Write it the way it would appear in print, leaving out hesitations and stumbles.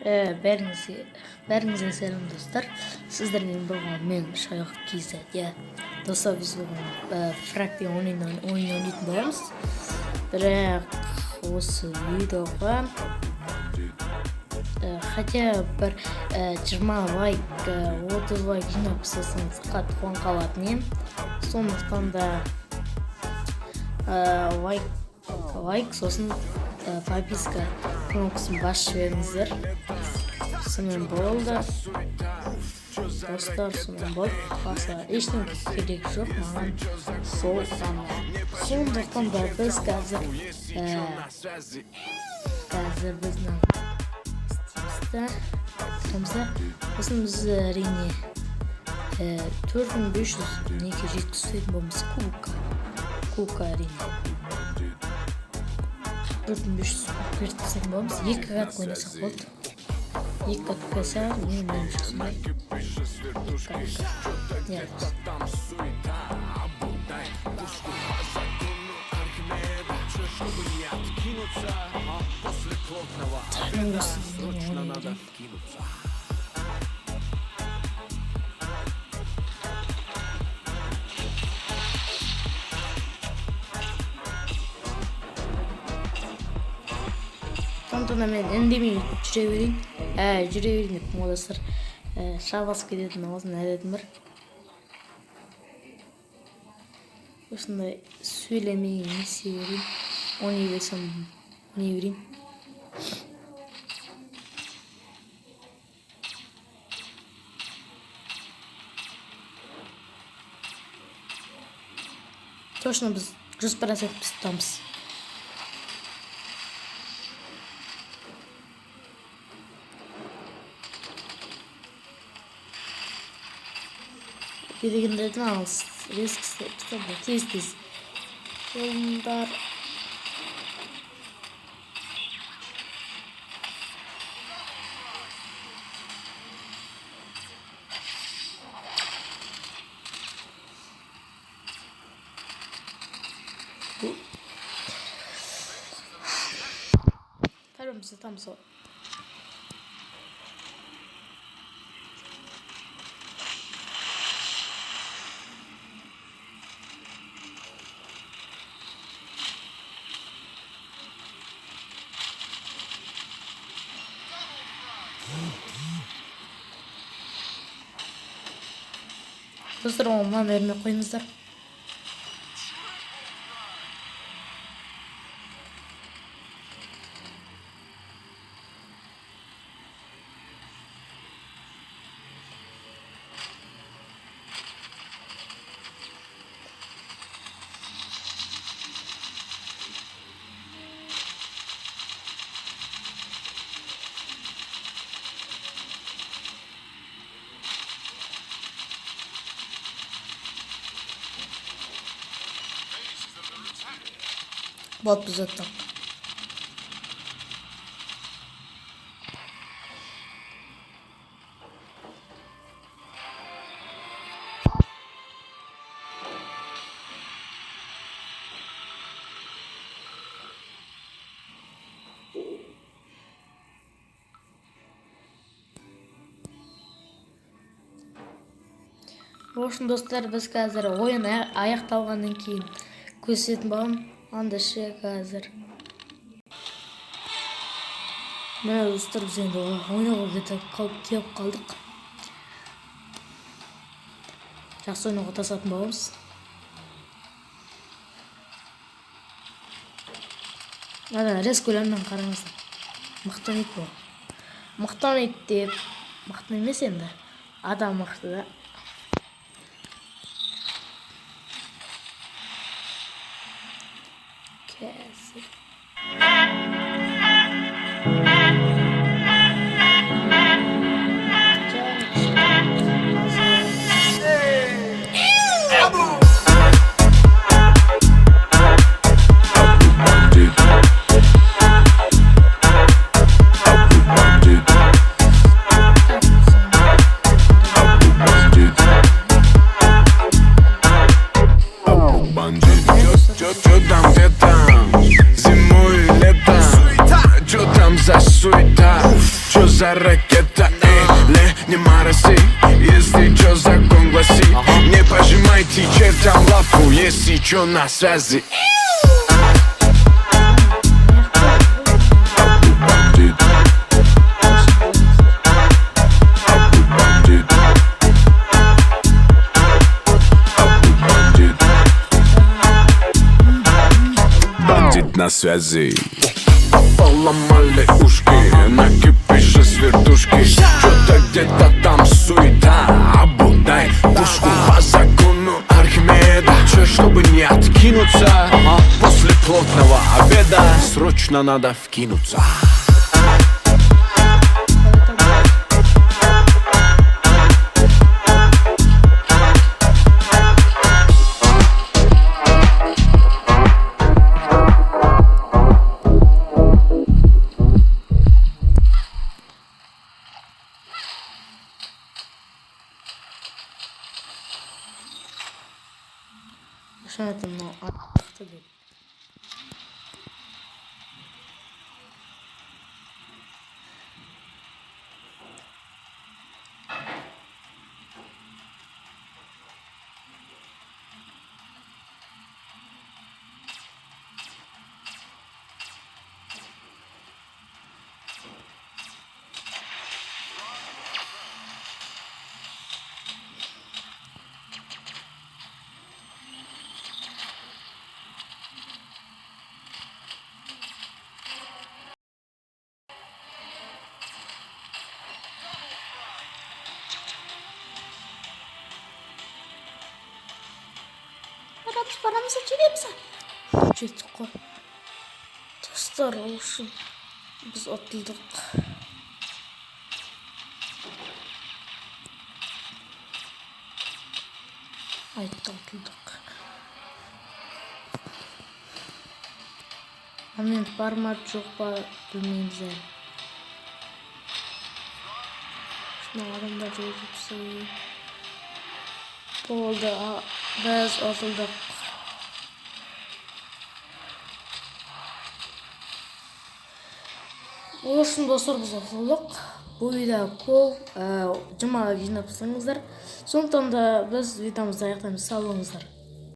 Бәріңізге сәлем достар. Сіздермен болған мен Шайық KZ. Достар, біз бүгін фрактен ойын ойнайтын боламыз. Бірақ осы видеоға хотя бір 20 лайк, 30 лайк жинап тастасаңыз қатты қуанып қалатын едім. Сондықтан да лайк сосын подписка кнопкасын басып жіберіңіздер. Сонымен болды. Достар, сонымен болды. Басқа ештеңе керек жоқ маған сол ғана. Сондықтан да біз қазір біздің стримімізді сосын біз әрине 4500 неге жеткізетін боламыз. Кубка әрине 4500 жеткізетін боламыз. 2 қатты ойнасақ болды. 2 қатты қойса мен жасымай. Сондықтан мен үндемей жүре берейін деп достар. Шабасып кететін аузын әдетім бар. Осындай сөйлемей не істей берейін. Оны берсем не берейін. Точно біз 100% біз тұтамыз. Дегендердің алыс рискісі тез жолындар. Tarımızı tam sol. Dostlar, ondan verme koyunuzlar. Bot biz attım. Ошын достар, біз қазір ойын аяқталғаннан кейін көрсететін боламын. Анда ше қазір. Мына достар, біз енді ойнауға келіп қалдық. Жақсы ойнауға тасатын боламыз. Рез көлемнен қараңыздар. Мықты ойнайды бұл. Мықты ойнайды деп, мықты емес енді. Адам мықты да. Kesin. чё за ракета, не морози, если чё закон гласит. Не пожимайте чертям лапу, если чё на связи. Бандит на связи. Поломали ушки, накипишь с вертушки. Что-то где-то там суета, обудай пушку по закону Архимеда. Чё, чтобы не откинуться, после плотного обеда срочно надо вкинуться. Şuna tamam. Attı bir. Paramızı çevirmişsin. Çetik koy. Dostlar olsun. Biz atıldık. Haydi atıldık. Hemen parmak çok var bilmeyimiz yani. Şuna adamlar hepsi. Oldu. Biz atıldık. Olsun dostlar, biz atıldık. Bu video kol cuma günü yapsanızlar. Sonuçta da biz videomuzda ayaklarımızı sağlamızlar.